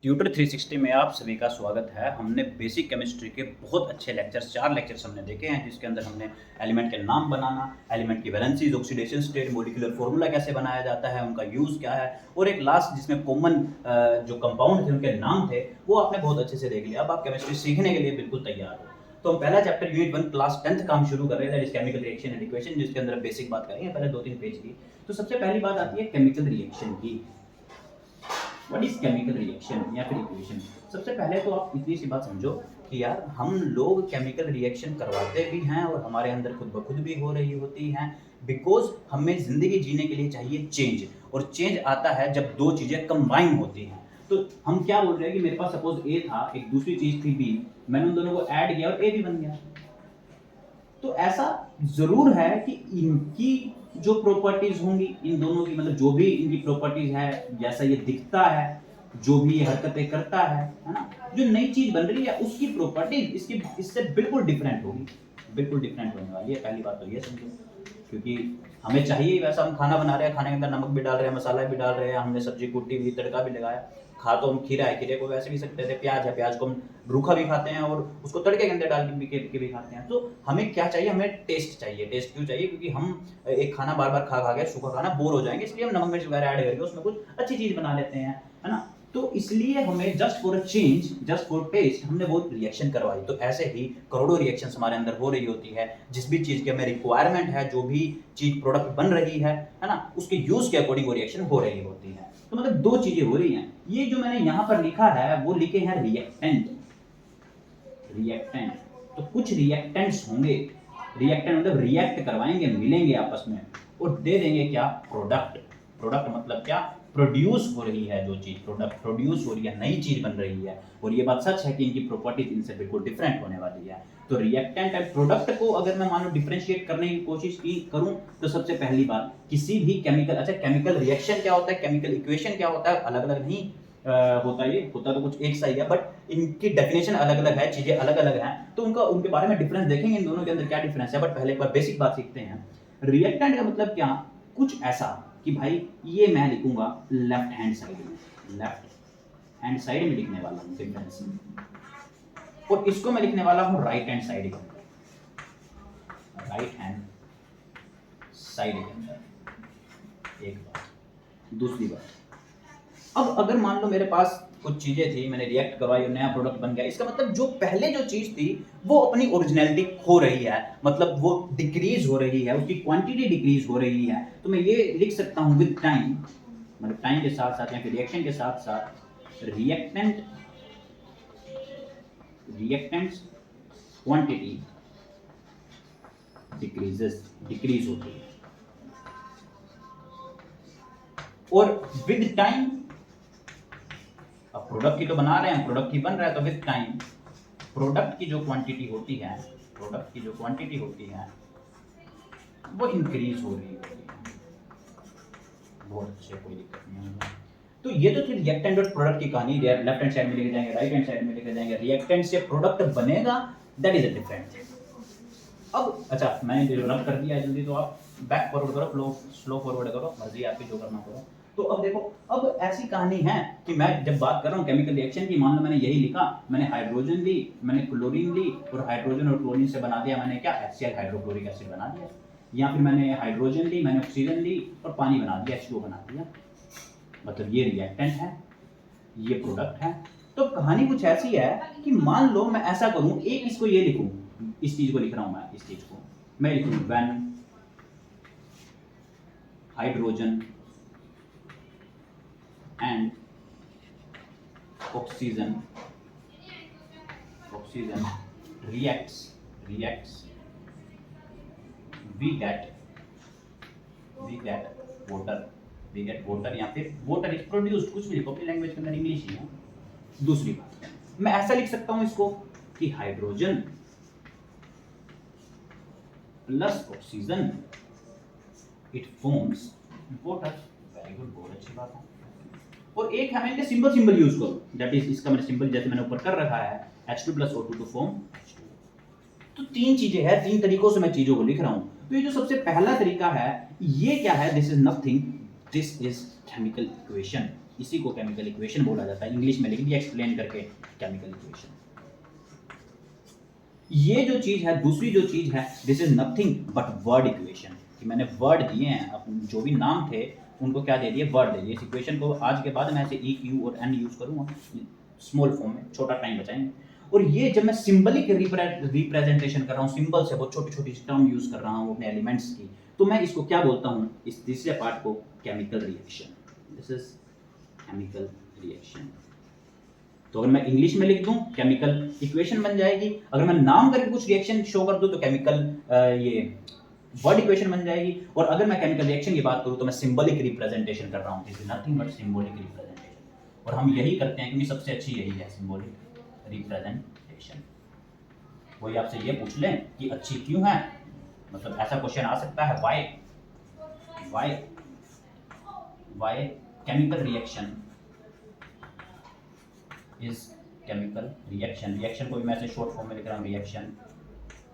Tutor 360 में आप सभी का स्वागत है। हमने बेसिक केमिस्ट्री के बहुत अच्छे लेक्चर्स 4 लेक्चर्स हमने देखे हैं, जिसके अंदर हमने एलिमेंट के नाम बनाना, एलिमेंट की valencies, oxidation state, molecular formula कैसे बनाया जाता है, उनका यूज़ क्या है, और एक लास्ट जिसमें कॉमन जो कंपाउंड थे उनके नाम थे, वो आपने बहुत अच्छे से देख लिया। अब आप केमिस्ट्री सीखने के लिए बिल्कुल तैयार हो। तो हम पहला चैप्टर यूनिट 1 क्लास 10th का हम शुरू कर रहे थे, केमिकल रिएक्शन एंड इक्वेशन, जिसके अंदर बेसिक बात करेंगे पहले 2-3 पेज की। तो सबसे पहली बात आती है केमिकल रिएक्शन की। व्हाट इज केमिकल रिएक्शन या फिर इक्वेशन। सबसे पहले तो आप इतनी सी बात समझो कि यार हम लोग केमिकल रिएक्शन करवाते भी हैं और हमारे अंदर खुद ब खुद भी हो रही होती हैं, बिकॉज हमें ज़िंदगी जीने के लिए चाहिए चेंज, और चेंज आता है जब दो चीज़ें कंबाइन होती हैं। तो हम क्या बोल रहे हैं कि मेरे पास सपोज ए था, एक दूसरी चीज़ थी बी, मैंने उन दोनों को ऐड किया और ए भी बन गया। तो ऐसा ज़रूर है कि इनकी जो प्रॉपर्टीज होंगी, इन दोनों की, मतलब जो भी इनकी प्रॉपर्टीज है, जैसा ये दिखता है, जो भी ये हरकतें करता है ना, जो नई चीज बन रही है उसकी प्रॉपर्टीज इसकी इससे बिल्कुल डिफरेंट होगी, बिल्कुल डिफरेंट होने वाली है। पहली बात तो ये समझो, क्योंकि हमें चाहिए वैसा, हम खाना बना रहे हैं, खाने के अंदर नमक भी डाल रहे हैं, मसाला भी डाल रहे हैं, हमने सब्जी कूटी भी, तड़का भी लगाया। खा तो हम खीरा है, खीरे को वैसे भी सकते थे, प्याज है, प्याज को हम रूखा भी खाते हैं और उसको तड़के के अंदर डाल के भी खाते हैं। तो हमें क्या चाहिए, हमें टेस्ट चाहिए। टेस्ट क्यों चाहिए? क्योंकि हम एक खाना बार बार खा खा के सूखा खाना बोर हो जाएंगे, इसलिए हम नमक मिर्च वगैरह ऐड करके उसमें कुछ अच्छी चीज बना लेते हैं, है ना। तो इसलिए हमें just for a change, just for test, हमने वो रिएक्शन करवाई। तो ऐसे ही करोड़ों रिएक्शंस हमारे अंदर हो रही होती है। जिस भी चीज़ की हमें रिक्वायरमेंट है, जो भी चीज़ प्रोडक्ट बन रही है ना, उसके यूज़ के अकॉर्डिंग वो रिएक्शन हो रही होती है। तो मतलब दो चीज़ें हो रही हैं। ये जो मैंने यहाँ पर लिखा है वो लिखे हैं रिएक्टेंट। रिएक्टेंट तो कुछ रिएक्टेंट्स होंगे, रिएक्टेंट मतलब रिएक्ट करवाएंगे, मिलेंगे आपस में और दे देंगे क्या, प्रोडक्ट। प्रोडक्ट मतलब क्या, प्रोड्यूस हो रही है जो चीज, प्रोडक्ट प्रोड्यूस हो रही है, नई चीज बन रही है। और ये बात सच है कि इनकी प्रॉपर्टीज इनसे बिल्कुल डिफरेंट होने वाली है। तो रिएक्टेंट एंड प्रोडक्ट को अगर मैं मान लो डिफरेंशिएट करने की कोशिश की करूं, तो सबसे पहली बात, किसी भी केमिकल, अच्छा केमिकल रिएक्शन क्या होता है, केमिकल इक्वेशन क्या होता है, अलग अलग नहीं होता, ये होता तो कुछ एक सा ही है, बट इनकी डेफिनेशन अलग अलग है, चीजें अलग अलग हैं। तो उनका, उनके बारे में डिफरेंस देखेंगे, इन दोनों के अंदर क्या डिफरेंस है। बट पहले एक बार बेसिक बात सीखते हैं। रिएक्टेंट का मतलब क्या, कुछ ऐसा कि भाई ये मैं लिखूंगा लेफ्ट हैंड साइड में, लेफ्ट हैंड साइड में लिखने वाला हूं डिफरेंस, और इसको मैं लिखने वाला हूं राइट हैंड साइड के अंदर, राइट हैंड साइड के अंदर। एक बात। दूसरी बात, अब अगर मान लो मेरे पास कुछ चीजें थी, मैंने रिएक्ट करवाई और नया प्रोडक्ट बन गया, इसका मतलब जो पहले जो चीज थी वो अपनी ओरिजिनलिटी खो रही है, मतलब वो डिक्रीज हो रही है, उसकी क्वांटिटी डिक्रीज हो रही है। तो मैं ये लिख सकता हूं विद टाइम, मतलब टाइम के साथ साथ या फिर रिएक्शन के साथ साथ, reactant, reactants quantity decreases, decrease होती है। और विद टाइम, अब प्रोडक्ट की तो बना रहे हैं, प्रोडक्ट की बन रहा है, तो विद टाइम प्रोडक्ट की जो क्वांटिटी होती है, प्रोडक्ट की जो क्वांटिटी होती है वो इंक्रीज हो रही होती है। बहुत अच्छे, कोई दिक्कत नहीं है। तो ये तो थी रिएक्टेंट और प्रोडक्ट की कहानी। लेफ्ट हैंड साइड में लेके जाएंगे, राइट हैंड साइड में लेके जाएंगे, रिएक्टेंट से प्रोडक्ट बनेगा, that is a different thing. अब अच्छा, मैंने जो रब कर दिया है, जल्दी तो आप बैक फॉरवर्ड करो, स्लो फॉरवर्ड करो, मर्जी आपकी, जो करना करो। तो अब देखो, अब ऐसी कहानी है कि मैं जब बात कर रहा हूँ केमिकल रिएक्शन की, मान लो मैंने यही लिखा, मैंने हाइड्रोजन ली, मैंने क्लोरीन ली, और हाइड्रोजन और क्लोरीन से बना दिया मैंने क्या, HCl हाइड्रोक्लोरिक एसिड बना दिया। या फिर मैंने हाइड्रोजन ली, मैंने ऑक्सीजन ली और पानी बना दिया, H2O बना दिया। मतलब ये रिएक्टेंट है, ये प्रोडक्ट है। तो कहानी कुछ ऐसी है कि मान लो मैं ऐसा करूं, एक इसको ये लिखूं, इस चीज को लिख रहा हूं मैं, इस चीज को मैं लिखूं when hydrogen and oxygen, oxygen reacts we get water, we get water, या फिर water is produced, कुछ भी लिखो अपनी लैंग्वेज के अंदर, इंग्लिश ही है। दूसरी बात, मैं ऐसा लिख सकता हूं इसको कि hydrogen plus oxygen it forms water. Very good, बहुत अच्छी बात है। और एक हमें इनके सिंबल यूज करो, दैट इज, इसका मैंने सिंबल जैसे मैंने ऊपर कर रखा है, H2 + O2 to form H2। तो तीन चीजें हैं, तीन तरीकों से मैं चीजों को लिख रहा हूं। तो ये जो सबसे पहला तरीका है, ये क्या है, this is nothing, this is chemical equation. इसी को केमिकल इक्वेशन बोला जाता है। इंग्लिश में लिख दिया एक्सप्लेन करके केमिकल इक्वेशन। ये जो चीज है, दूसरी जो चीज है, this is nothing but word equation, कि मैंने वर्ड दिए हैं, अपन जो भी नाम थे उनको क्या दे दिए, वर्ड दे दिए। इस इक्वेशन को आज के बाद मैं ऐसे ई क्यू और एन यूज करूंगा स्मॉल फॉर्म में, छोटा टाइम बचाएंगे। और ये जब मैं सिंबलिक रिप्रेजेंटेशन कर रहा हूँ, सिंबल से बहुत छोटी छोटी टर्म यूज कर रहा हूँ अपने एलिमेंट्स की, तो मैं इसको क्या बोलता हूँ, इस तीसरे पार्ट को chemical reaction. This is chemical reaction. तो अगर मैं इंग्लिश में लिख दूं केमिकल इक्वेशन बन जाएगी, अगर मैं नाम करके कुछ रिएक्शन शो कर दूं तो केमिकल ये वर्ड इक्वेशन बन जाएगी, और अगर मैं केमिकल रिएक्शन की बात करूं तो मैं सिंबलिक रिप्रेजेंटेशन कर रहा हूं, this is nothing but symbolic representation. और हम यही करते हैं क्योंकि सबसे अच्छी यही है, सिंबलिक रिप्रेजेंटेशन। कोई आपसे ये पूछ ले कि अच्छी क्यों है, मतलब ऐसा क्वेश्चन आ सकता है, why chemical reaction is chemical reaction को भी मैं ऐसे शॉर्ट फॉर्म में लिख रहा हूँ, reaction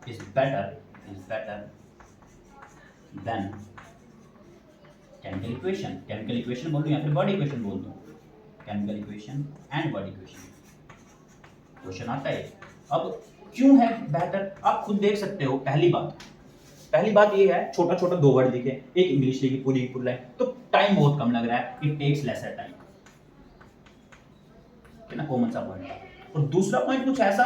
is better than chemical equation बोल दूं या फिर वर्ड इक्वेशन बोल दूं, chemical equation and word equation. Question आता है अब क्यों है बेहतर, आप खुद देख सकते हो। पहली बात ये है, छोटा छोटा दो वर्ड लिखे, एक इंग्लिश लिखी पूरी लाइन, तो टाइम बहुत कम लग रहा है, इट टेक्स लेसर टाइम, ना कॉमन सा पॉइंट है। और दूसरा पॉइंट कुछ ऐसा,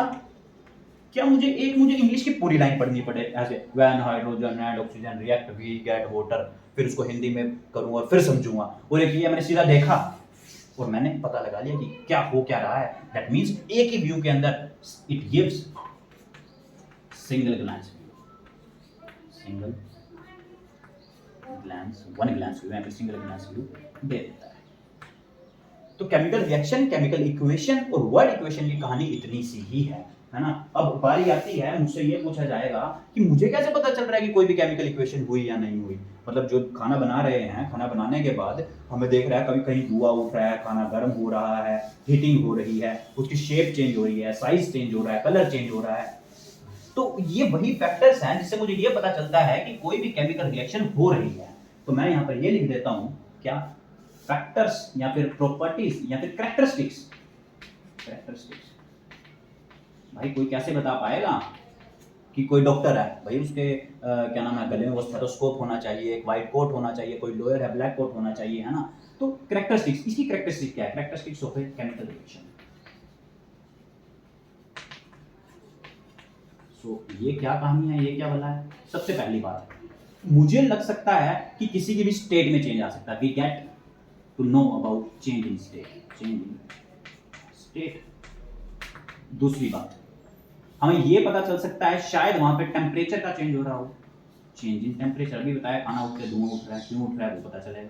क्या मुझे इंग्लिश की पूरी लाइन पढ़नी पड़े, ऐसे when hydrogen and oxygen react we get water, फिर उसको हिंदी में करूं और फिर समझूंगा, और एक ये मैंने सीधा देखा और मैंने पता लगा लिया कि क्या हो क्या रहा है। दैट मींस एक ही व्यू के अंदर it gives single glance view दे देता है। तो केमिकल रिएक्शन, केमिकल इक्वेशन और वर्ड इक्वेशन की कहानी इतनी सी ही है ना। अब बारी आती है, मुझसे ये पूछा जाएगा कि मुझे कैसे पता चल रहा है कि कोई भी केमिकल इक्वेशन हुई या नहीं हुई। मतलब जो खाना बना रहे हैं, खाना बनाने के बाद हमें देख रहा है कभी कहीं धुआं उठ रहा है, खाना गर्म हो रहा है, हीटिंग हो रही है, उसकी शेप चेंज हो रही है, साइज चेंज हो रहा है, कलर चेंज हो रहा है। तो ये वही फैक्टर्स हैं जिससे मुझे ये पता चलता है कि कोई भी केमिकल रिएक्शन हो रही है। तो मैं यहाँ पर ये लिख देता हूँ, क्या, फैक्टर्स या फिर प्रॉपर्टीज या फिर कैरेक्टरिस्टिक्स। भाई कोई कैसे बता पाएगा कि कोई डॉक्टर है, भाई उसके क्या नाम है, गले में वो स्टेथोस्कोप होना चाहिए, एक वाइट कोट होना चाहिए, कोई लॉयर है ब्लैक कोट होना चाहिए, है ना। तो कैरेक्टरिस्टिक्स, इसकी कैरेक्टरिस्टिक क्या है, characteristics of a chemical reaction. So ये क्या कहानी है, ये क्या वाला है। सबसे पहली बात, मुझे लग सकता है कि किसी की भी स्टेट में चेंज आ सकता है, we get to know about change in state. दूसरी बात, हमें ये पता चल सकता है शायद वहां पे टेम्परेचर का चेंज हो रहा हो, चेंज इन टेम्परेचर। अभी बताया खाना उठ के धुआं उठ रहा है, क्यों उठ रहा है वो पता चलेगा,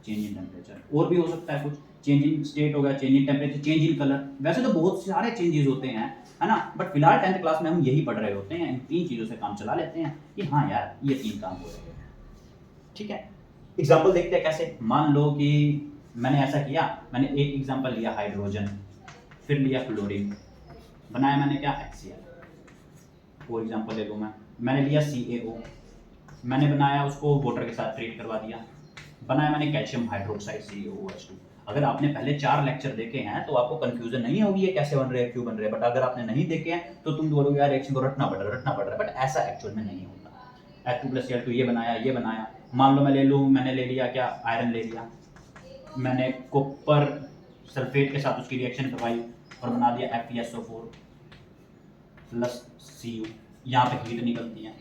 चेंज इन टेम्परेचर। और भी हो सकता है कुछ, चेंज इन स्टेट हो गया, change in temperature, change in colour. वैसे तो बहुत सारे चेंजेस होते हैं, है ना, बट फिलहाल 10th क्लास में हम यही पढ़ रहे होते हैं, इन तीन चीजों से काम चला लेते हैं कि हाँ यार ये तीन काम हो रहे हैं। ठीक है, एग्जाम्पल देखते हैं कैसे। मान लो कि मैंने ऐसा किया, मैंने एक एग्जाम्पल लिया हाइड्रोजन, फिर लिया क्लोरीन, बनाया मैंने क्या, HCl। और एग्जाम्पल ले लूँ मैंने लिया CaO, मैंने बनाया उसको वाटर के साथ ट्रीट करवा दिया, बनाया मैंने कैल्शियम हाइड्रोक्साइड CaOH2। अगर आपने पहले 4 लेक्चर देखे हैं तो आपको कंफ्यूजन नहीं होगी ये कैसे बन रहे हैं, क्यों बन रहे हैं। बट अगर आपने नहीं देखे हैं तो तुम बोलोगे यार रिएक्शन को रटना पड़ रहा है, बट ऐसा एक्चुअल में नहीं होता। H2+Cl2 ये बनाया। मान लो मैंने ले लिया क्या, आयरन ले लिया, मैंने कॉपर सल्फेट के साथ उसकी रिएक्शन करवाई और बना दिया FeSO4 प्लस Cu। यहाँ पे हीट निकलती है।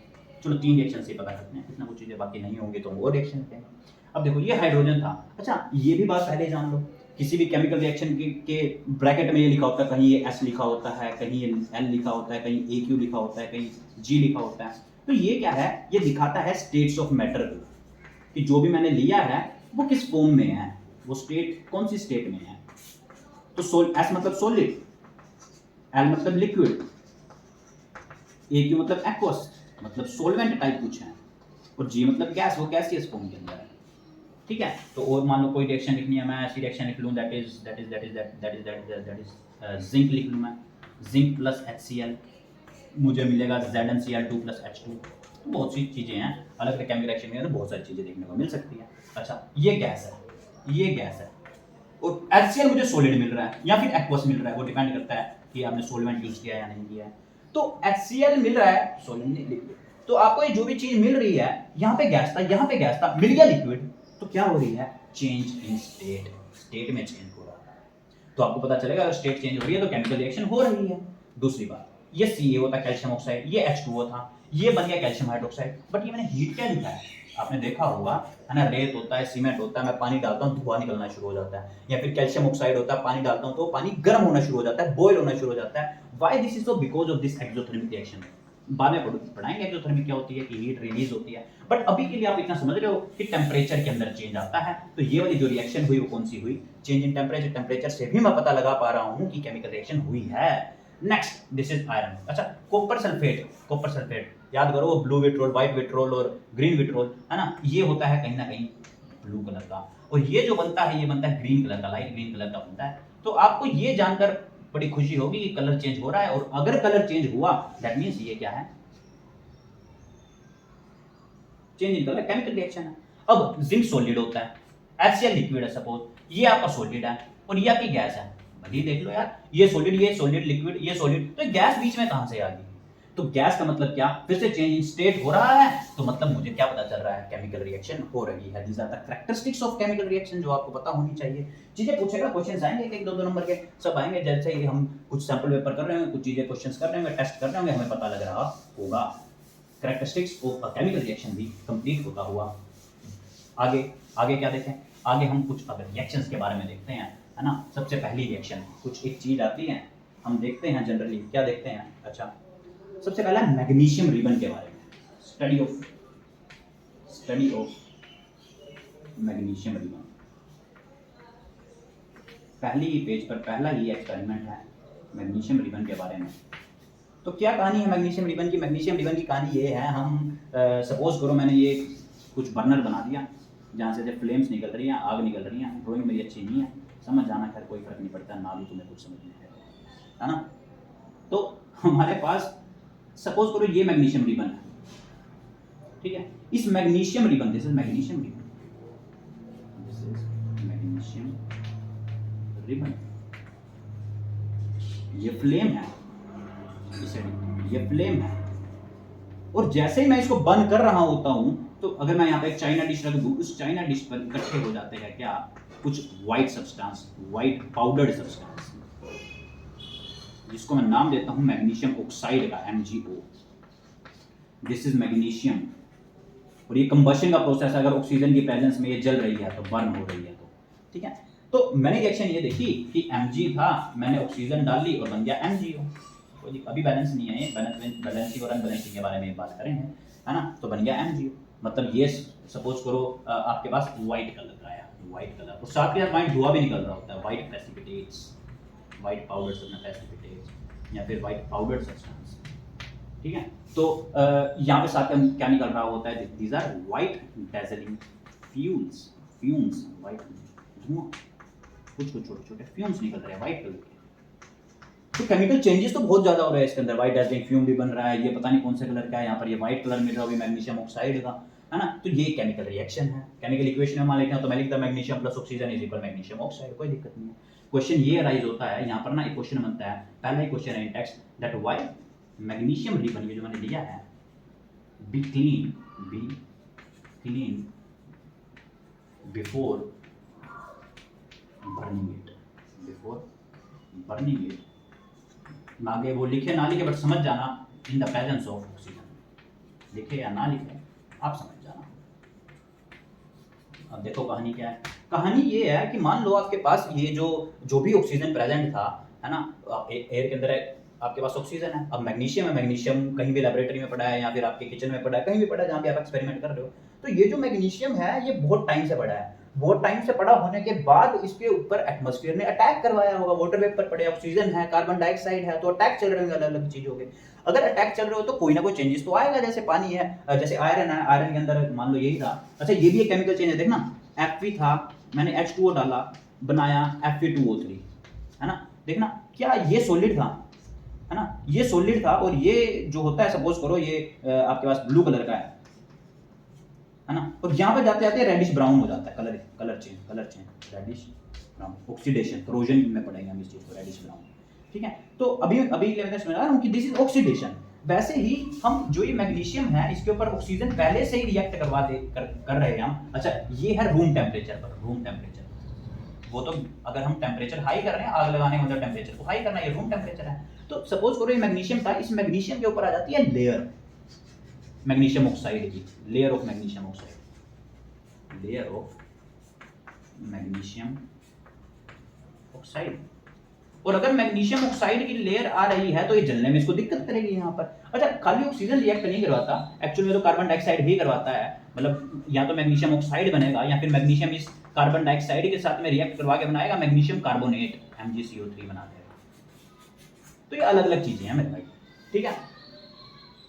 चलो 3 रिएक्शन से पता करते हैं, कितना कुछ चीज़ें बाकी नहीं होंगी तो वो रिएक्शन करते हैं। अब देखो ये हाइड्रोजन था। अच्छा ये भी बात पहले जान लो, किसी भी केमिकल रिएक्शन के ब्रैकेट में ये लिखा होता है, कहीं ये S लिखा होता है, कहीं ये L लिखा होता है, कहीं AQ लिखा होता है, कहीं G लिखा होता है। तो ये क्या है, ये दिखाता है स्टेट्स ऑफ मैटर को, कि जो भी मैंने लिया है वो किस फॉर्म में है, वो स्टेट कौन सी स्टेट में है। तो S मतलब सॉलिड, L मतलब लिक्विड, AQ मतलब एक्वस मतलब सॉल्वेंट टाइप कुछ है, और G मतलब गैस, वो गैसियस फॉर्म के अंदर है। ठीक है, तो और मान लो कोई रिएक्शन लिखनी है, मैं ऐसी रिएक्शन लिख लूँ दैट इज जिंक लिख लूँ मैं, जिंक प्लस HCl, मुझे मिलेगा ZnCl2 प्लस H2। तो बहुत सी चीज़ें हैं, अलग अलग केमिकल रिएक्शन में बहुत सारी चीज़ें देखने को मिल सकती हैं। अच्छा ये गैस है, और HCl मुझे सॉलिड मिल रहा है या फिर एक्वस मिल रहा है, वो डिपेंड करता है कि आपने सॉल्वेंट यूज किया है या नहीं किया है। तो HCl मिल रहा है, सॉलिड नहीं लिक्विड। तो आपको ये जो भी चीज मिल रही है, यहाँ पे गैस था, यहाँ पे गैस था, मिल गया लिक्विड, तो क्या हो रही है, चेंज इन स्टेट, स्टेट में चेंज हो रहा है। तो आपको पता चलेगा अगर स्टेट चेंज हो रही है तो केमिकल रिएक्शन हो रही है। दूसरी बात, ये Ca था कैल्शियम ऑक्साइड, ये H2O था, ये बन गया कैल्शियम हाइड्रोक्साइड, बट ये मैंने हीट क्या लिखा है, आपने देखा होगा है ना, रेत होता है, सीमेंट होता है, मैं पानी डालता हूँ धुआं निकलना शुरू हो जाता है, या फिर कैल्शियम ऑक्साइड होता है, पानी डालता हूँ तो पानी गर्म होना शुरू हो जाता है, बॉयल होना शुरू हो जाता है। Why this is so, because of this exothermic reaction. बाद में पढ़ाएंगे एक्सोथर्मिक क्या होती है, कि हीट रिलीज होती है, बट अभी के लिए आप इतना समझ रहे हो कि टेम्परेचर के अंदर चेंज आता है। तो ये वाली जो रिएक्शन हुई वो कौन सी हुई, चेंज इन टेम्परेचर। टेम्परेचर से भी मैं पता लगा पा रहा हूँ कि केमिकल रिएक्शन हुई है। Next, this is iron. अच्छा, कॉपर सल्फेट, कॉपर सल्फेट याद करो, ब्लू विट्रोल, व्हाइट विट्रोल और ग्रीन विट्रोल, है ना, ये होता है कहीं ना कहीं ब्लू कलर का, और ये जो बनता है ये बनता है ग्रीन कलर का, लाइट ग्रीन कलर का बनता है। तो आपको ये जानकर बड़ी खुशी होगी कि कलर चेंज हो रहा है, और अगर कलर चेंज हुआ दैट मींस ये क्या है, change in colour, chemical reaction है। अब जिंक सॉलिड होता है, HCl लिक्विड है सपोज, ये आपका सॉलिड है और ये आपकी गैस है। भले देख लो यार, ये सॉलिड लिक्विड, ये सॉलिड, तो गैस बीच में कहां से आ गई। तो गैस का मतलब क्या, फिर से चेंज इन स्टेट हो रहा है, तो मतलब मुझे क्या पता चल रहा है, केमिकल रिएक्शन हो रही है। These are the characteristics of chemical reaction, जो आपको पता होनी चाहिए। चीजें पूछेगा, क्वेश्चंस आएंगे, एक दो नंबर के सब आएंगे, जैसे ही हम कुछ सैंपल पेपर कर रहे हैं, कुछ चीजें क्वेश्चंस कर रहे हैं, टेस्ट कर रहे होंगे, हमें पता लग रहा होगा। Characteristics of a chemical reaction भी कंप्लीट होता हुआ। आगे आगे क्या देखें, आगे हम कुछ अब रिएक्शंस के बारे में देखते हैं, है ना। सबसे पहली रिएक्शन, कुछ एक चीज आती है, हम देखते हैं जनरली क्या देखते हैं। अच्छा, सबसे पहला मैग्नीशियम रिबन के बारे में, स्टडी ऑफ मैग्नीशियम रिबन। पहली ही पेज पर पहला ही एक्सपेरिमेंट है मैग्नीशियम रिबन के बारे में। तो क्या कहानी है मैग्नीशियम रिबन की। मैग्नीशियम रिबन की कहानी ये है, हम सपोज करो मैंने ये कुछ बर्नर बना दिया जहाँ से फ्लेम्स निकल रही हैं, आग निकल रही हैं। ड्राइंग मेरी अच्छी नहीं है, समझ जाना, खैर कोई फर्क नहीं पड़ता, ना भी तुम्हें कुछ समझ नहीं है ना। तो हमारे पास सपोज करो ये मैग्नीशियम रिबन है, ठीक है। इस magnesium ribbon, this is magnesium ribbon, this is magnesium ribbon, ये फ्लेम है, ये फ्लेम है, और जैसे ही मैं इसको बंद कर रहा होता हूं, तो अगर मैं यहाँ पे एक चाइना डिश रख दूं, उस चाइना डिश पर इकट्ठे हो जाते हैं क्या, कुछ white substance, white powdered substance, जिसको मैं नाम देता हूं मैग्नीशियम ऑक्साइड का, MgO। दिस इज मैग्नीशियम, और ये कंबशन का प्रोसेस है, अगर ऑक्सीजन की प्रेजेंस में ये जल रही है तो बर्न हो रही है, तो ठीक है। तो मैंने रिएक्शन ये देखी कि Mg था, मैंने ऑक्सीजन डाल ली और बन गया MgO। अभी बैलेंस नहीं है, ये बैलेंसिंग और अनबैलेंसिंग के बारे में बात करेंगे, है ना। तो बन गया MgO, मतलब ये सपोज करो आपके पास व्हाइट कलर का है, व्हाइट कलर, और साथ के साथ व्हाइट धुआं भी निकल रहा होता है, white precipitates, white powder precipitates, या फिर व्हाइट पाउडर सब्सटेंस, ठीक है। तो यहाँ पे साथ क्या निकल रहा होता है, these are white dazzling fumes, white धुआं, कुछ छोटे छोटे फ्यूम्स निकल रहे हैं व्हाइट कलर के। तो केमिकल चेंजेस तो बहुत ज्यादा हो रहे हैं इसके अंदर, व्हाइट डेजलिंग फ्यूम भी बन रहा है, ये पता नहीं कौन से कलर का है, यहाँ पर ये व्हाइट कलर मिल रहा है मैग्नीशियम ऑक्साइड का, है ना। तो ये केमिकल रिएक्शन है। केमिकल इक्वेशन में मान लेते हैं तो मैं लिखता magnesium plus oxygen is equal magnesium oxide, कोई दिक्कत नहीं है। क्वेश्चन ये अराइज होता है यहाँ पर ना, एक क्वेश्चन बनता है, पहला ही क्वेश्चन है in text, that why magnesium ribbon, ये जो मैंने लिया है, be clean before burning it, आगे वो लिखे ना लिखे बट समझ जाना, in the presence of oxygen, लिखे या ना लिखे आप समझ जाना। अब देखो कहानी क्या है, कहानी ये है कि मान लो आपके पास ये जो भी ऑक्सीजन प्रेजेंट था, है ना, एयर के अंदर आपके पास ऑक्सीजन है। अब मैग्नीशियम है, मैग्नीशियम कहीं भी लैबोरेटरी में पड़ा है या फिर आपके किचन में पड़ा है, कहीं भी पड़ा है जहाँ भी आप एक्सपेरिमेंट कर रहे हो, तो ये जो मैग्नीशियम है ये बहुत टाइम से पड़ा है, बहुत टाइम से पड़ा होने के बाद इसके ऊपर एटमॉस्फेयर ने अटैक करवाया होगा, वाटर वेपर पड़े, ऑक्सीजन है, कार्बन डाइऑक्साइड है, तो अटैक चल रहे होंगे अलग अलग चीजों के। अगर अटैक चल रहे हो तो कोई ना कोई चेंजेस तो आएगा, जैसे पानी है, जैसे आयरन है, आयरन के अंदर मान लो यही था। अच्छा, ये भी एक केमिकल चेंज है, देखना Fe था, मैंने H2O डाला, बनाया Fe2O3, है ना। देखना क्या ये सॉलिड था, है ना, ये सॉलिड था, और ये जो होता है सपोज करो ये आपके पास ब्लू कलर का है ना, और यहाँ पे जाते जाते रेडिश ब्राउन हो जाता है, colour change reddish brown, oxidation, corrosion में पढ़ेंगे हम इस चीज को, रेडिश ब्राउन, ठीक है। तो अभी मैं समझा रहा हूँ कि दिस इज ऑक्सीडेशन। वैसे ही हम जो ये मैग्नीशियम है इसके ऊपर ऑक्सीजन पहले से ही रिएक्ट कर रहे हैं हम। अच्छा, ये है रूम टेम्परेचर पर, रूम टेम्परेचर, वो तो अगर हम टेम्परेचर हाई कर रहे हैं, आग लगाने का मतलब टेम्परेचर को हाई करना, ये रूम टेम्परेचर है। तो सपोज करो ये मैग्नीशियम था, इस मैग्नीशियम के ऊपर आ जाती है लेयर मैग्नीशियम ऑक्साइड की, layer of magnesium oxide, layer of magnesium oxide. और अगर मैग्नीशियम ऑक्साइड की लेयर आ रही है तो ये जलने में इसको दिक्कत करेगी यहाँ पर। अच्छा, खाली ऑक्सीजन रिएक्ट नहीं करवाता, एक्चुअली में तो कार्बन डाइऑक्साइड ही करवाता है। मतलब या तो मैग्नीशियम ऑक्साइड बनेगा या फिर मैग्नीशियम इस कार्बन डाइऑक्साइड के साथ में रिएक्ट करवा के बनाएगा मैग्नीशियम कार्बोनेट, MgCO3 बना देगा। तो ये अलग अलग चीजें हैं मेरे भाई, ठीक है।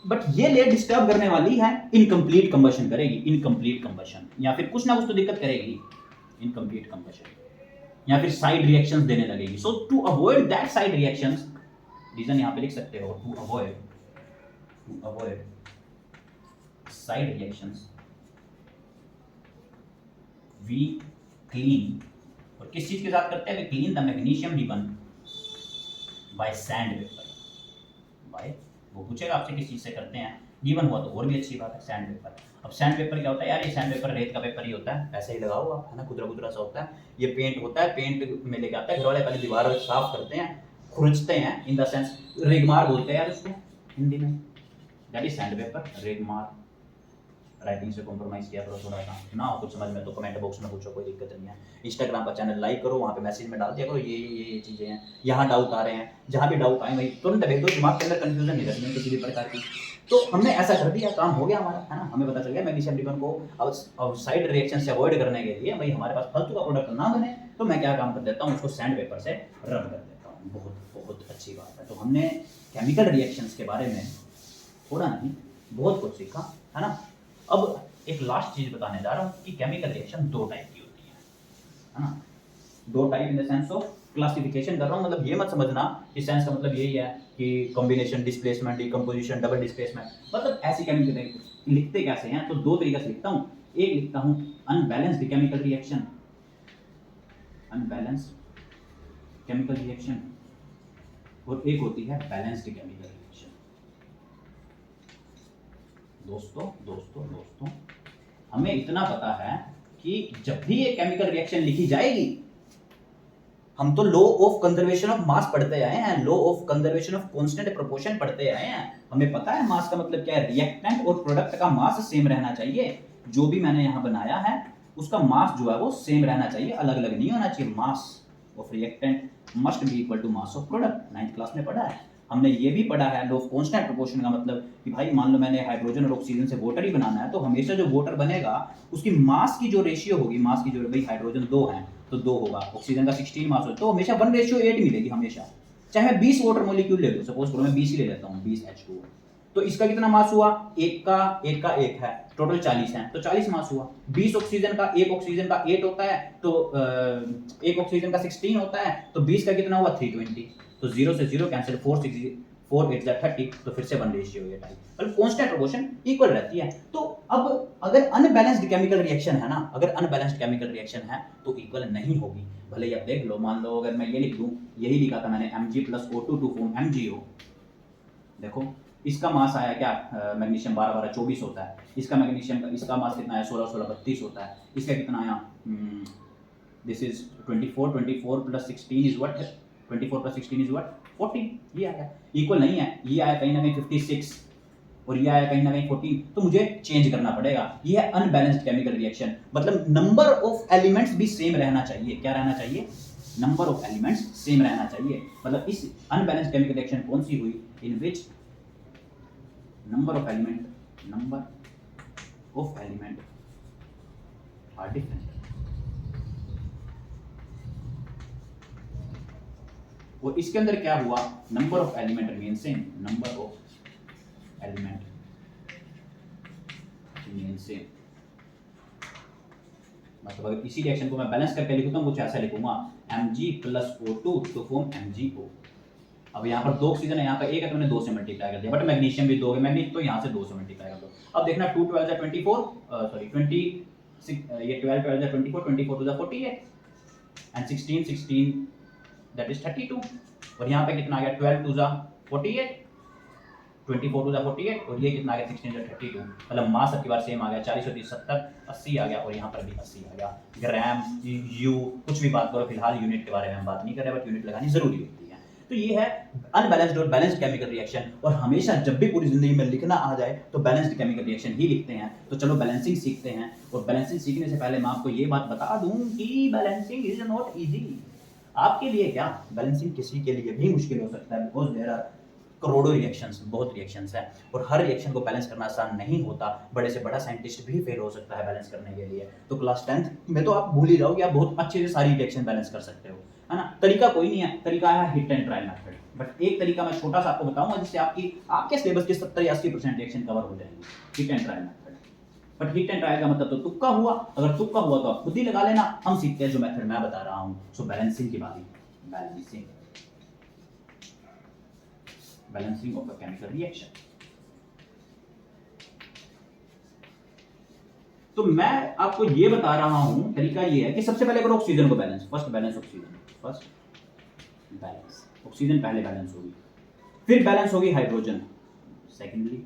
बट ये लेयर डिस्टर्ब करने वाली है, इनकम्प्लीट कंबशन करेगी, इनकम्प्लीट कंबशन, या फिर कुछ ना कुछ तो दिक्कत करेगी, इनकम्प्लीट कंबशन, या फिर साइड रिएक्शंस देने लगेगी। So to avoid that side reactions, reason यहां पे लिख सकते हो, to avoid side reactions we clean, और किस चीज के साथ करते हैं, we clean the magnesium ribbon by sandpaper, by, वो पूछेगा आपसे किस चीज से करते हैं, गिवन हुआ तो और भी अच्छी बात है, सैंड पेपर। अब सैंड पेपर क्या होता है यार, ये सैंड पेपर रेत का पेपर ही होता है, ऐसे ही लगाओ आप, है ना, खुदरा खुदरा सा होता है। ये पेंट होता है, पेंट में लेके आता है घर वाले, पहले दीवार साफ करते हैं, खुरचते हैं, इन द सेंस रेगमार बोलते हैं यार उसको हिंदी में, दैट इज सैंड पेपर, रेगमार। राइटिंग से कॉम्प्रोमाइज किया करो थोड़ा सा, ना हो कुछ समझ में तो कमेंट बॉक्स में पूछो, कोई दिक्कत नहीं है। इंस्टाग्राम का चैनल लाइक करो, वहाँ पे मैसेज में डाल दिया करो ये चीज़ें हैं, यहाँ डाउट आ रहे हैं, जहाँ भी डाउट आए भाई तुरंत भेज दो, दिमाग के अंदर कंफ्यूजन नहीं रखनी किसी भी प्रकार की। तो हमने ऐसा कर दिया, काम हो गया हमारा, है ना, हमें पता चल गया मैग्नीशियम रिबन को अब साइड रिएक्शन से अवॉइड करने के लिए भाई हमारे पास फालतू का प्रोडक्ट ना बने, तो मैं क्या काम कर देता हूँ, उसको सैंड पेपर से रब कर देता हूँ। बहुत बहुत अच्छी बात है। तो हमने केमिकल रिएक्शंस के बारे में थोड़ा नहीं बहुत कुछ सीखा, है ना। अब एक लास्ट चीज बताने जा रहा हूँ कि केमिकल रिएक्शन दो टाइप की होती है ना, दो type in the sense of classification कर रहा हूँ, मतलब ये मत समझना इस सेंस का मतलब यही है कि combination, displacement, decomposition, double displacement, मतलब ऐसी केमिकल लिखते कैसे हैं, तो दो तरीके से लिखता हूँ। एक लिखता हूँ unbalanced chemical reaction, unbalanced chemical reaction, और एक होती है बैलेंस्ड केमिकल रिएक्शन। दोस्तों हमें इतना पता है कि जब भी ये केमिकल रिएक्शन लिखी जाएगी, हम तो law of conservation of mass पढ़ते आए हैं, law of conservation of constant proportion पढ़ते आए हैं, हमें पता है मास का मतलब क्या है, रिएक्टेंट और प्रोडक्ट का मास सेम रहना चाहिए। जो भी मैंने यहाँ बनाया है उसका मास जो है वो सेम रहना चाहिए, अलग अलग नहीं होना चाहिए। Mass of reactant must be equal to mass of product, 9th class में पढ़ा है हमने। ये भी पढ़ा है लॉ ऑफ कांस्टेंट प्रोपोर्शन का मतलब कि भाई मान लो मैंने हाइड्रोजन और ऑक्सीजन से वाटर ही बनाना है, तो हमेशा जो वाटर बनेगा उसकी मास की जो रेशियो होगी, मास की जो, भाई हाइड्रोजन 2 है तो 2 होगा, ऑक्सीजन का 16 मास हो तो हमेशा 1:8 मिलेगी हमेशा। चाहे मैं 20 वाटर मॉलिक्यूल ले लूं, सपोज करो मैं 20 ही ले लेता हूं, 20 H2, तो इसका कितना मास हुआ, एक का एक है, टोटल 40 है तो 40 मास हुआ। 20 ऑक्सीजन का, एक ऑक्सीजन का 8 होता है तो एक ऑक्सीजन का 16 होता है, तो 20 का कितना हुआ 320, तो 0 से 0 कैंसिल, 4 8 30, तो फिर से 1:8 मतलब कांस्टेंट प्रोपोर्शन इक्वल रहती है। तो अब अगर अनबैलेंस्ड केमिकल रिएक्शन है ना, अगर अनबैलेंस्ड केमिकल रिएक्शन है तो इक्वल नहीं होगी। भले ही आप देख लो, मान लो अगर मैं ये लिख दूं, यही लिखा था मैंने Mg + O2 to form MgO, देखो इसका मास आया क्या, मैग्नीशियम 12 12 24 होता है, इसका मैग्नीशियम का इसका मास कितना है 16 16 32 होता है, इसका कितना आया, this is 24 24 + 16 is what, 24 + 16 is what 14, ये आया, इक्वल नहीं है, ये आया कहीं ना कहीं 56 और ये आया कहीं ना कहीं 14, तो मुझे चेंज करना पड़ेगा। ये है अनबैलेंस्ड केमिकल रिएक्शन, मतलब नंबर ऑफ एलिमेंट्स भी सेम रहना चाहिए। क्या रहना चाहिए, नंबर ऑफ एलिमेंट्स सेम रहना चाहिए। मतलब इस अनबैलेंस्ड केमिकल रिएक्शन कौन सी हुई, in which number of element are different, और इसके अंदर क्या हुआ, number of element remain same, number of element remain same. मतलब अगर इसी रिएक्शन को मैं बैलेंस करके लिखूं तो कुछ ऐसा लिखूंगा, Mg + O2 to form MgO। अब यहाँ पर 2 ऑक्सीजन है, यहाँ पर 1 है तो मैंने 2 से मल्टीप्लाई कर दिया, बट मैग्नीशियम भी 2 है, मैग्नीशियम तो यहाँ से 2 से मल्टीप्लाई कर दो। अब देखना 2 12 जा 24, सॉरी 26, ये 12 12 जा 24, 24 to the 48, and 16 that is 32, और यहाँ पे कितना आ गया 12 2 48, 24 2 48, और ये कितना आ गया 16 32, मतलब मास सबकी बार सेम आ गया, 40 30 70 80 आ गया, और यहाँ पर भी 80 आ गया। ग्राम यू कुछ भी बात करो, फिलहाल यूनिट के बारे में हम बात नहीं कर रहे, बट यूनिट लगानी जरूरी होती है। तो ये है अनबैलेंस्ड और बैलेंस्ड केमिकल रिएक्शन, और हमेशा जब भी पूरी जिंदगी में लिखना आ जाए तो बैलेंस्ड केमिकल रिएक्शन ही लिखते हैं। तो चलो बैलेंसिंग सीखते हैं, और बैलेंसिंग सीखने से पहले मैं आपको ये बात बता दूं कि बैलेंसिंग इज नॉट इजी। आपके लिए क्या, बैलेंसिंग किसी के लिए भी मुश्किल हो सकता है, बिकॉज देयर आर करोड़ों रिएक्शंस, बहुत रिएक्शंस हैं, और हर रिएक्शन को बैलेंस करना आसान नहीं होता। बड़े से बड़ा साइंटिस्ट भी फेल हो सकता है बैलेंस करने के लिए। तो क्लास 10th में तो आप भूल ही जाओ कि आप बहुत अच्छे से सारी रिएक्शन बैलेंस कर सकते हो, है ना। तरीका कोई नहीं है, तरीका है hit and trial method. But एक तरीका मैं छोटा सा आपको बताऊंगा जिससे आपके सिलेबस के 70-80% रिएक्शन कवर हो जाएंगे, hit and trial method. But hit and trial का मतलब तो तुक्का हुआ, अगर तुक्का हुआ तो आप खुद ही लगा लेना। हम सीखते हैं जो मेथड मैं बता रहा हूं। सो बैलेंसिंग की बारी, balancing of a chemical reaction. तो मैं आपको ये बता रहा हूं, तरीका ये है कि सबसे पहले करो ऑक्सीजन को balance, first balance oxygen, first balance oxygen पहले बैलेंस होगी, फिर बैलेंस होगी हाइड्रोजन सेकेंडली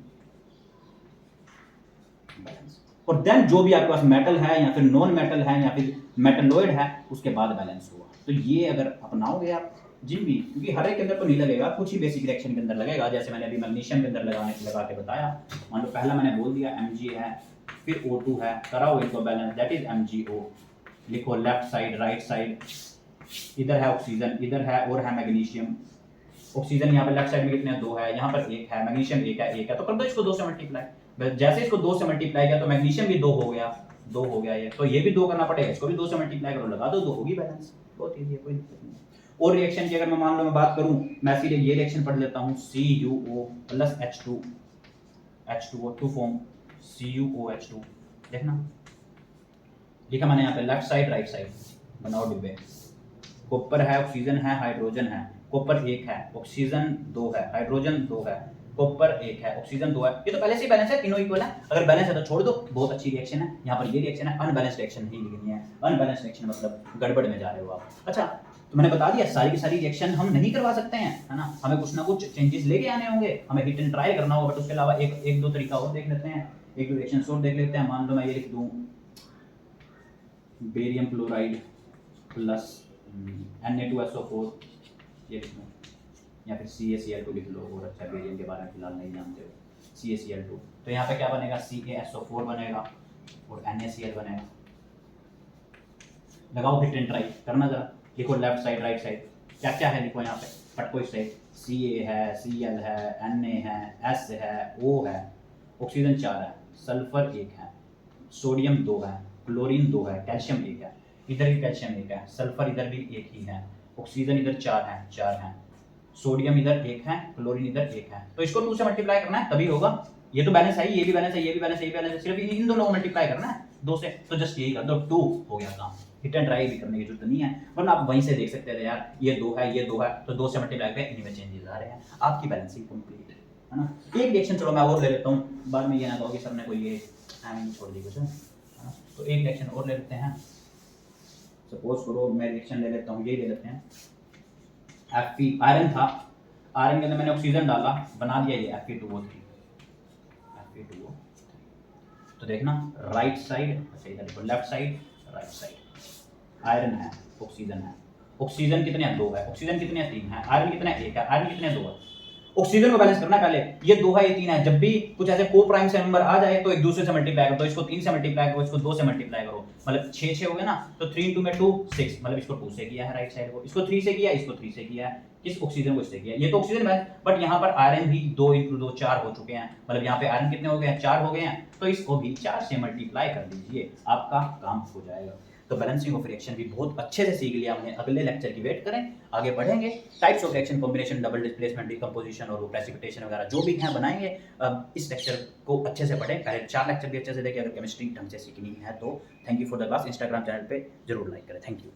बैलेंस, और देन जो भी आपके पास मेटल है या फिर नॉन मेटल है या फिर मेटलॉइड है उसके बाद बैलेंस हुआ। तो ये अगर अपनाओगे आप जिन भी, क्योंकि हर एक के अंदर तो नहीं लगेगा, कुछ ही बेसिक रिएक्शन के अंदर लगेगा, जैसे मैंने अभी मैग्नीशियम के अंदर लगा के बताया। मान लो पहला मैंने बोल दिया Mg है, फिर O2 है, कराओ इनको बैलेंस, दैट इज MgO। लिखो लेफ्ट साइड राइट साइड, इधर है ऑक्सीजन, इधर है और है मैग्नीशियम। ऑक्सीजन यहाँ पे लेफ्ट साइड में कितने हैं, 2 है, यहाँ पर 1 है, मैग्नीशियम 1 है, तो कर दो इसको 2 से मल्टीप्लाई। जैसे इसको 2 से मल्टीप्लाई किया तो मैग्नीशियम भी 2 हो गया, 2 हो गया ये, तो ये भी 2 करना पड़ेगा, इसको भी 2 से मल्टीप्लाई करो, लगा दो, 2 होगी बैलेंस। बहुत इजी है, कोई दिक्कत नहीं। और रिएक्शन की अगर मैं मान लो मैं बात करूं, मैं सीधे ये रिएक्शन पढ़ लेता हूं, CuO plus H2O, to form CuOH2। देखना लिखा मैंने यहाँ पे लेफ्ट साइड राइट साइड, बनाओ डिब्बे। कॉपर है, ऑक्सीजन है, हाइड्रोजन है, कॉपर 1 है, ऑक्सीजन 2 है, हाइड्रोजन 2 है, कॉपर 1 है, ऑक्सीजन 2 है। ये तो पहले से ही बैलेंस है, तीनों इक्वल है। अगर बैलेंस है तो छोड़ दो, बहुत अच्छी रिएक्शन है। यहाँ पर ये रिएक्शन है, अनबैलेंस्ड रिएक्शन ही लिखनी है। अनबैलेंस्ड रिएक्शन मतलब गड़बड़ में जा रहे हो आप। अच्छा, तो मैंने बता दिया सारी की सारी रिएक्शन हम नहीं करवा सकते हैं, है ना, हमें कुछ ना कुछ चेंजेस लेके आने होंगे, हमें हिट एंड ट्राई करना होगा। बट उसके अलावा एक दो तरीका और देख लेते हैं, एक दो रिएक्शन और देख लेते हैं। मान लो मैं ये लिख दूं बेरियम क्लोराइड प्लस Na2SO4, ये लिख लो, या फिर CaCl2 लिख लो, और अच्छा बेरियम के बारे में फिलहाल नहीं जानते हो, CaCl2। तो यहाँ पे क्या बनेगा, CaSO4 बनेगा और NaCl बनेगा। लगाओ हिट एंड ट्राई, करना जरा, लिखो लेफ्ट साइड राइट साइड, क्या क्या है लिखो यहाँ पे, पटको इस साइड, Ca है, Cl है, Na है, S है, O है, ऑक्सीजन 4 है, सल्फर 1 है, सोडियम 2 है, क्लोरीन 2 है, कैल्शियम 1 है, इधर भी कैल्शियम 1 है, सल्फर इधर भी 1 ही है, ऑक्सीजन इधर 4 है, सोडियम इधर 1 है, क्लोरीन इधर 1 है। तो इसको 2 से मल्टीप्लाई करना है तभी होगा। ये तो बैलेंस है, ये भी बैलेंस है, ये भी बैलेंस है, ये भी बैलेंस है, सिर्फ इन दोनों को मल्टीप्लाई करना है 2 से। तो जस्ट यही कर दो, 2 हो गया काम। हिट एंड ट्राई भी करने की जरूरत नहीं है, वरना आप वहीं से देख सकते थे यार ये 2 है, ये 2 है, तो 2 से मल्टीप्लाई पे इन्हीं में चेंजेस आ रहे हैं, आपकी बैलेंसिंग कंप्लीट है ना। एक रिएक्शन चलो मैं और ले लेता हूँ, बाद में ये ना कहो कि सर ने कोई ये छोड़ दी कुछ, है ना। तो एक रिएक्शन और ले लेते हैं, सपोज करो मैं रिएक्शन ले लेता हूँ, ये ले लेते हैं Fe, आयरन था, आयरन के अंदर मैंने ऑक्सीजन डाला, बना दिया ये Fe2O3। तो देखना राइट साइड, अच्छा इधर देखो left side right side, iron है, ऑक्सीजन है, ऑक्सीजन कितने हैं, 2 है, ऑक्सीजन कितने हैं, 3 है, आयरन कितने हैं, 1 है, आयरन कितने हैं, 2 है। ऑक्सीजन को बैलेंस करना है पहले, ये 2 है, ये 3 है। जब भी कुछ ऐसे को प्राइम से नंबर आ जाए तो एक दूसरे से मल्टीप्लाई करो, तो इसको 3 से मल्टीप्लाई करो, इसको 2 से मल्टीप्लाई करो, मतलब 6 हो गए ना। तो 3 2 में 2 6, मतलब इसको 2 से किया है राइट साइड को, इसको 3 से किया, इसको 3 से किया है, किस ऑक्सीजन को इससे किया। ये तो ऑक्सीजन है, बट यहाँ पर आयरन भी 2 × 2 4 हो चुके हैं, मतलब यहाँ पे आयरन कितने हो गए हैं, 4 हो गए हैं। तो इसको भी 4 से मल्टीप्लाई कर दीजिए, आपका काम हो जाएगा। तो बैलेंसिंग ऑफ रिएक्शन भी बहुत अच्छे से सीख लिया हमने। अगले लेक्चर की वेट करें, आगे बढ़ेंगे। Types of reaction, combination, double displacement, decomposition और प्रेसिपिटेशन वगैरह जो भी हैं बनाएंगे। इस लेक्चर को अच्छे से पढ़ें, पहले 4 लेक्चर भी अच्छे से देखें। अगर केमिस्ट्री ढंग से सीखनी है तो thank you for the class. Instagram channel पे जरूर लाइक करें। Thank you.